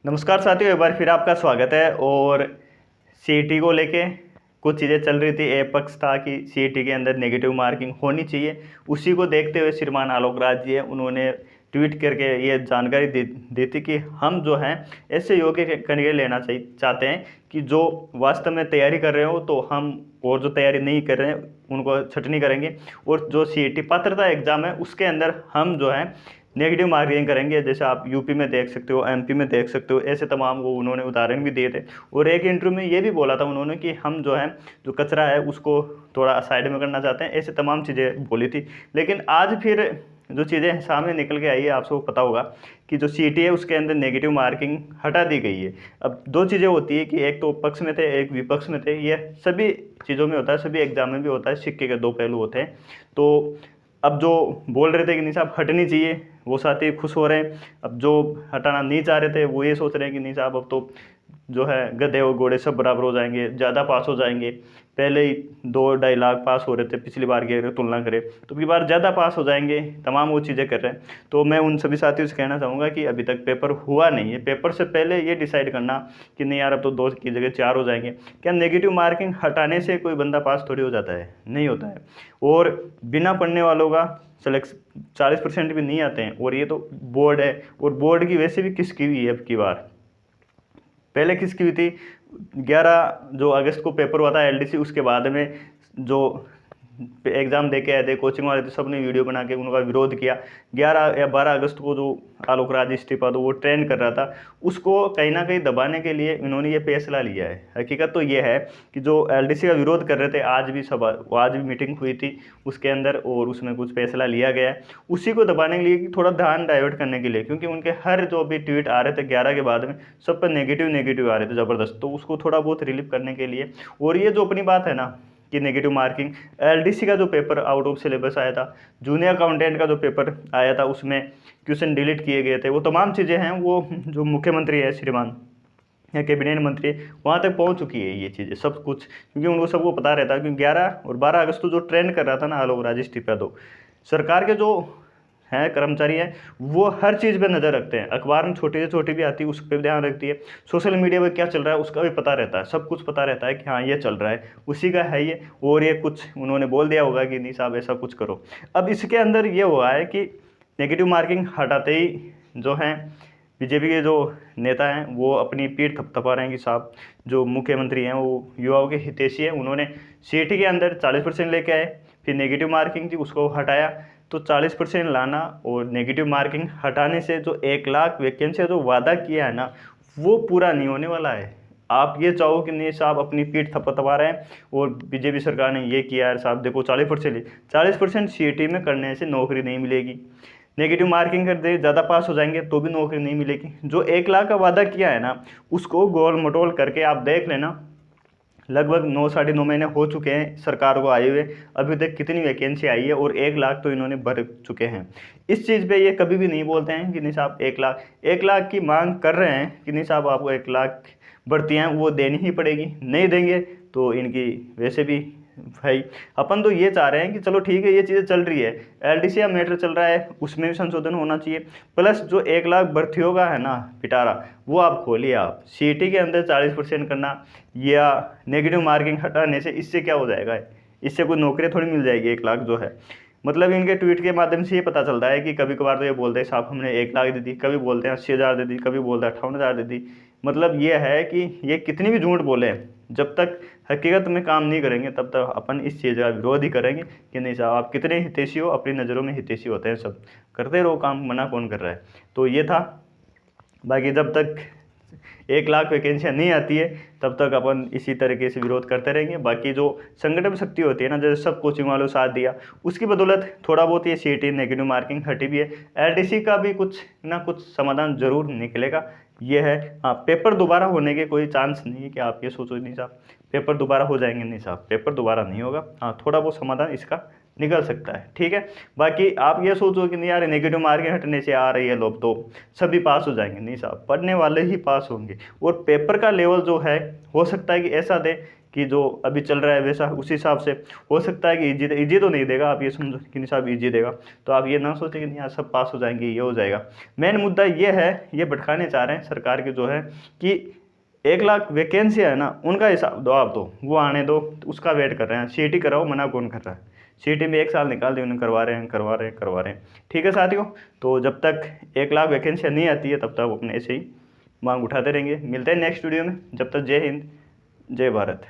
नमस्कार साथियों, एक बार फिर आपका स्वागत है। और सीईटी को लेके कुछ चीज़ें चल रही थी। एक पक्ष था कि सीईटी के अंदर नेगेटिव मार्किंग होनी चाहिए। उसी को देखते हुए श्रीमान आलोक राज जी है, उन्होंने ट्वीट करके ये जानकारी दी थी कि हम जो हैं ऐसे योग्य कैंडिडेट लेना चाहते हैं कि जो वास्तव में तैयारी कर रहे हो तो हम, और जो तैयारी नहीं कर रहे हैं उनको छटनी करेंगे। और जो सीईटी पात्रता एग्जाम है उसके अंदर हम जो है नेगेटिव मार्किंग करेंगे। जैसे आप यूपी में देख सकते हो, एमपी में देख सकते हो, ऐसे तमाम वो उन्होंने उदाहरण भी दिए थे। और एक इंटरव्यू में ये भी बोला था उन्होंने कि हम जो है जो कचरा है उसको थोड़ा साइड में करना चाहते हैं, ऐसे तमाम चीज़ें बोली थी। लेकिन आज फिर जो चीज़ें सामने निकल के आई है, आप सबको पता होगा कि जो सीईटी है उसके अंदर नेगेटिव मार्किंग हटा दी गई है। अब दो चीज़ें होती है कि एक तो पक्ष में थे, एक विपक्ष में थे। ये सभी चीज़ों में होता है, सभी एग्जाम में भी होता है, सिक्के के दो पहलू होते हैं। तो अब जो बोल रहे थे कि नहीं साहब हटनी चाहिए, वो साथी खुश हो रहे हैं। अब जो हटाना नहीं चाह रहे थे वो ये सोच रहे हैं कि नहीं साहब अब तो जो है गधे और घोड़े सब बराबर हो जाएंगे, ज़्यादा पास हो जाएंगे। पहले ही 2-2.5 लाख पास हो रहे थे, पिछली बार की अगर तुलना करें तो की बार ज़्यादा पास हो जाएंगे। तमाम वो चीज़ें कर रहे हैं। तो मैं उन सभी साथियों से कहना चाहूँगा कि अभी तक पेपर हुआ नहीं है। पेपर से पहले ये डिसाइड करना कि नहीं यार अब तो 2 की जगह 4 हो जाएंगे। क्या नेगेटिव मार्किंग हटाने से कोई बंदा पास थोड़ी हो जाता है? नहीं होता है। और बिना पढ़ने वालों का सेलेक्शन 40% भी नहीं आते हैं। और ये तो बोर्ड है, और बोर्ड की वैसे भी किसकी हुई है अब की बार, पहले किसकी हुई थी? 11 जो अगस्त को पेपर हुआ था एलडीसी, उसके बाद में जो एग्ज़ाम दे के आए थे कोचिंग वाले थे, सब ने वीडियो बना के उनका विरोध किया। 11 या 12 अगस्त को जो आलोक राज इस्तीफा तो वो ट्रेंड कर रहा था, उसको कहीं ना कहीं दबाने के लिए इन्होंने ये फैसला लिया है। हकीकत तो ये है कि जो एलडीसी का विरोध कर रहे थे, आज भी मीटिंग हुई थी उसके अंदर, और उसमें कुछ फैसला लिया गया है उसी को दबाने के लिए, कि थोड़ा ध्यान डाइवर्ट करने के लिए। क्योंकि उनके हर जो भी ट्वीट आ रहे थे 11 के बाद में, सब पर नेगेटिव आ रहे थे ज़बरदस्त। तो उसको थोड़ा बहुत रिलीव करने के लिए, और ये जो अपनी बात है ना कि नेगेटिव मार्किंग, एलडीसी का जो पेपर आउट ऑफ सिलेबस आया था, जूनियर अकाउंटेंट का जो पेपर आया था उसमें क्वेश्चन डिलीट किए गए थे, वो तमाम चीज़ें हैं वो जो मुख्यमंत्री है श्रीमान या कैबिनेट मंत्री, वहाँ तक पहुँच चुकी है ये चीज़ें सब कुछ। क्योंकि उनको सबको पता रहता है। क्योंकि 11 और 12 अगस्त को जो ट्रेंड कर रहा था ना आलोक राज इस्तीफा दो, सरकार के जो हैं कर्मचारी हैं वो हर चीज़ पे नज़र रखते हैं। अखबार में छोटी से छोटी भी आती है उस पर भी ध्यान रखती है। सोशल मीडिया पे क्या चल रहा है उसका भी पता रहता है, सब कुछ पता रहता है कि हाँ ये चल रहा है, उसी का है ये। और ये कुछ उन्होंने बोल दिया होगा कि नहीं साहब ऐसा कुछ करो। अब इसके अंदर ये हुआ है कि नेगेटिव मार्किंग हटाते ही जो हैं बीजेपी के जो नेता हैं वो अपनी पीठ थपथपा रहे हैं कि साहब जो मुख्यमंत्री हैं वो युवाओं के हितैषी हैं। उन्होंने सीईटी के अंदर 40% लेके आए, फिर नेगेटिव मार्किंग थी उसको हटाया। तो 40% लाना और नेगेटिव मार्किंग हटाने से जो 1 लाख वैकेंसी जो वादा किया है ना, वो पूरा नहीं होने वाला है। आप ये चाहो कि नहीं साहब अपनी पीठ थपथपा रहे हैं और बीजेपी सरकार ने ये किया है साहब देखो 40% सीईटी में करने से नौकरी नहीं मिलेगी। नेगेटिव मार्किंग कर दे, ज़्यादा पास हो जाएंगे तो भी नौकरी नहीं मिलेगी। जो 1 लाख का वादा किया है ना, उसको गोल मटोल करके आप देख लेना, लगभग 9-9.5 महीने हो चुके हैं सरकार को आए हुए, अभी तक कितनी वैकेंसी आई है, और 1 लाख तो इन्होंने भर चुके हैं। इस चीज़ पे ये कभी भी नहीं बोलते हैं कि नहीं साहब 1 लाख की मांग कर रहे हैं कि नहीं साहब आपको 1 लाख भर्तियाँ वो देनी ही पड़ेगी, नहीं देंगे तो इनकी वैसे भी भाई। अपन तो ये चाह रहे हैं कि चलो ठीक है ये चीज़ें चल रही है, एलडीसी का मैटर चल रहा है उसमें भी संशोधन होना चाहिए, प्लस जो 1 लाख भर्तियों का है ना पिटारा, वो आप खोलिए। आप सीईटी के अंदर 40% करना या नेगेटिव मार्किंग हटाने से इससे क्या हो जाएगा? इससे कोई नौकरियाँ थोड़ी मिल जाएगी। 1 लाख जो है, मतलब इनके ट्वीट के माध्यम से ये पता चलता है कि कभी कभार तो ये बोलते हैं साहब हमने 1 लाख दे दी, कभी बोलते हैं 80,000 दे दी, कभी बोलते हैं 58,000 दे दी। मतलब ये है कि ये कितनी भी झूठ बोले, जब तक हकीकत में काम नहीं करेंगे तब तक अपन इस चीज़ का विरोध ही करेंगे कि नहीं साहब आप कितने हितैषी हो, अपनी नज़रों में हितैषी होते हैं सब, करते रहो काम, मना कौन कर रहा है। तो ये था। बाकी जब तक 1 लाख वैकेंसियाँ नहीं आती है तब तक अपन इसी तरीके से विरोध करते रहेंगे। बाकी जो संगठन शक्ति होती है ना, जैसे सब कोचिंग वालों साथ दिया, उसकी बदौलत थोड़ा बहुत ये सीईटी नेगेटिव मार्किंग हटी भी है। एलडीसी का भी कुछ ना कुछ समाधान जरूर निकलेगा, ये है। हाँ, पेपर दोबारा होने के कोई चांस नहीं है कि आप ये सोचो नहीं साहब पेपर दोबारा हो जाएंगे, नहीं साहब पेपर दोबारा नहीं होगा। हाँ, थोड़ा बहुत समाधान इसका निकल सकता है। ठीक है, बाकी आप ये सोचो कि नहीं यार नेगेटिव मार्किंग हटने से आ रही है लोग तो सभी पास हो जाएंगे, नहीं साहब, पढ़ने वाले ही पास होंगे। और पेपर का लेवल जो है हो सकता है कि ऐसा दे कि जो अभी चल रहा है वैसा, उसी हिसाब से हो सकता है कि इजी तो नहीं देगा, आप ये समझो कि नहीं साहब इजी देगा, तो आप ये ना सोचें कि नहीं यार सब पास हो जाएंगे, ये हो जाएगा। मेन मुद्दा ये है, ये भटकाने चाह रहे हैं सरकार के जो है कि 1 लाख वैकेंसी है ना, उनका हिसाब दो आप, दो वो आने दो, उसका वेट कर रहे हैं। सीटी कराओ, मना कौन कर रहा है? सीटी में 1 साल निकाल दी, उन्हें करवा रहे हैं। ठीक है साथियों, तो जब तक 1 लाख वैकेंसी नहीं आती है तब तक अपने ऐसे ही मांग उठाते रहेंगे। मिलते हैं नेक्स्ट वीडियो में, जब तक जय हिंद जय भारत।